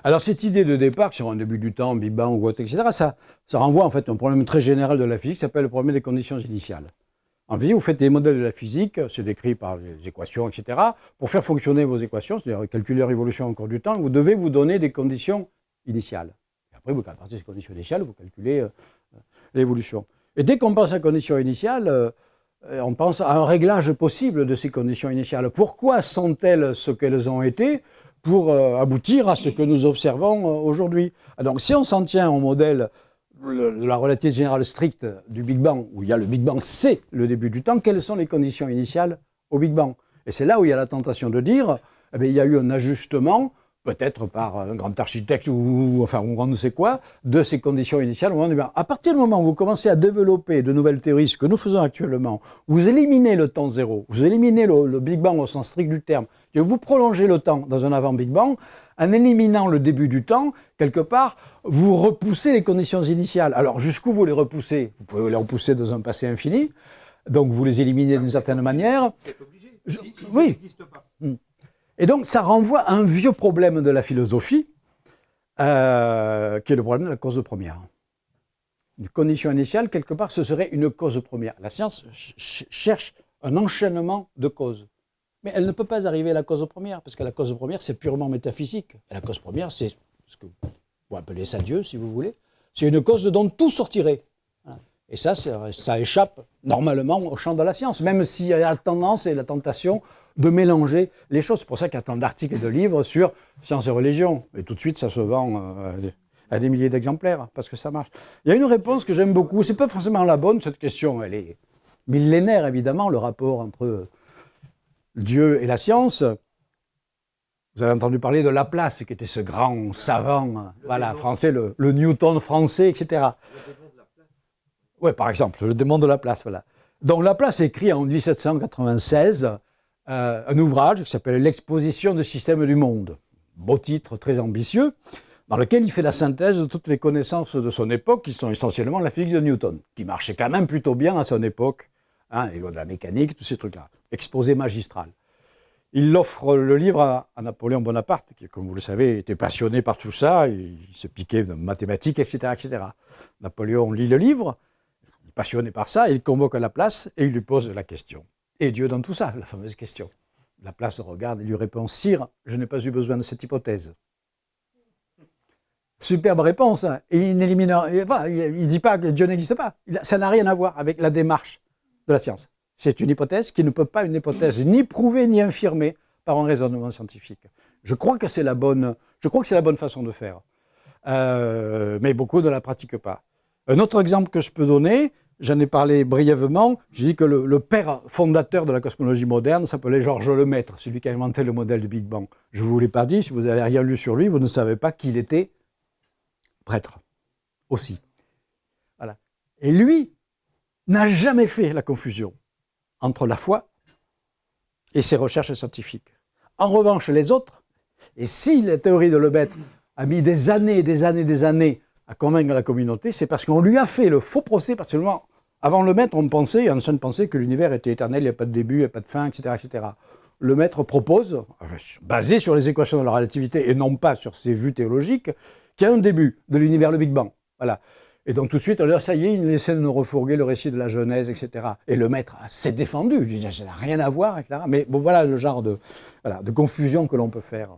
Alors cette idée de départ, sur un début du temps, Big Bang ou autre, etc., ça renvoie en fait à un problème très général de la physique qui s'appelle le problème des conditions initiales. En physique, vous faites des modèles de la physique, c'est décrit par les équations, etc. Pour faire fonctionner vos équations, c'est-à-dire calculer leur évolution au cours du temps, vous devez vous donner des conditions initiales. Et après, à partir de ces conditions initiales, vous calculez l'évolution. Et dès qu'on pense à conditions initiales, on pense à un réglage possible de ces conditions initiales. Pourquoi sont-elles ce qu'elles ont été pour aboutir à ce que nous observons aujourd'hui? Donc si on s'en tient au modèle de la relativité générale stricte du Big Bang, où il y a le Big Bang, c'est le début du temps, quelles sont les conditions initiales au Big Bang? Et c'est là où il y a la tentation de dire, eh bien, il y a eu un ajustement, peut-être par un grand architecte ou on ne sait quoi, de ces conditions initiales au moment du Big Bang. À partir du moment où vous commencez à développer de nouvelles théories, ce que nous faisons actuellement, vous éliminez le temps zéro, vous éliminez le Big Bang au sens strict du terme, et vous prolongez le temps dans un avant Big Bang, en éliminant le début du temps, quelque part, vous repoussez les conditions initiales. Alors jusqu'où vous les repoussez? Vous pouvez les repousser dans un passé infini, donc vous les éliminez d'une certaine manière. C'est obligé. Oui. N'existe pas. Et donc ça renvoie à un vieux problème de la philosophie, qui est le problème de la cause première. Une condition initiale, quelque part, ce serait une cause première. La science cherche un enchaînement de causes. Mais elle ne peut pas arriver à la cause première, parce que la cause première, c'est purement métaphysique. Et la cause première, c'est ce que vous appelez ça Dieu, si vous voulez. C'est une cause dont tout sortirait. Et ça échappe normalement au champ de la science, même s'il y a la tendance et la tentation de mélanger les choses. C'est pour ça qu'il y a tant d'articles et de livres sur science et religion. Et tout de suite, ça se vend à des milliers d'exemplaires, parce que ça marche. Il y a une réponse que j'aime beaucoup. C'est pas forcément la bonne, cette question. Elle est millénaire, évidemment, le rapport entre Dieu et la science. Vous avez entendu parler de Laplace, qui était ce grand savant français, le Newton français, etc. Oui, par exemple, le démon de Laplace, voilà. Donc Laplace écrit en 1796 un ouvrage qui s'appelle L'exposition du système du monde. Beau titre, très ambitieux, dans lequel il fait la synthèse de toutes les connaissances de son époque, qui sont essentiellement la physique de Newton, qui marchait quand même plutôt bien à son époque, les lois de la mécanique, tous ces trucs-là. Exposé magistral. Il offre le livre à Napoléon Bonaparte, qui, comme vous le savez, était passionné par tout ça, il se piquait de mathématiques, etc., etc. Napoléon lit le livre, passionné par ça, il convoque Laplace et il lui pose la question. Et Dieu dans tout ça, la fameuse question. Laplace le regarde et lui répond « Sire, je n'ai pas eu besoin de cette hypothèse ». Superbe réponse. Hein. Et il n'élimine, il ne dit pas que Dieu n'existe pas. Ça n'a rien à voir avec la démarche de la science. C'est une hypothèse qui ne peut pas une hypothèse ni prouvée ni infirmée par un raisonnement scientifique. Je crois que c'est la bonne façon de faire. Mais beaucoup ne la pratiquent pas. Un autre exemple que je peux donner, j'en ai parlé brièvement, je dis que le père fondateur de la cosmologie moderne s'appelait Georges Lemaître, celui qui a inventé le modèle du Big Bang. Je ne vous l'ai pas dit, si vous n'avez rien lu sur lui, vous ne savez pas qu'il était prêtre aussi. Voilà. Et lui n'a jamais fait la confusion entre la foi et ses recherches scientifiques. En revanche, les autres, et si la théorie de Lemaître a mis des années et des années et des années à convaincre la communauté, c'est parce qu'on lui a fait le faux procès, parce que avant Lemaître, on pensait, Einstein pensait que l'univers était éternel, il n'y a pas de début, il n'y a pas de fin, etc., etc. Lemaître propose, basé sur les équations de la relativité et non pas sur ses vues théologiques, qu'il y a un début de l'univers, le Big Bang. Voilà. Et donc tout de suite, on dit, ça y est, il essaie de nous refourguer le récit de la Genèse, etc. Et Lemaître s'est défendu, je dis, ça n'a rien à voir, etc. Mais bon, voilà le genre de confusion que l'on peut faire.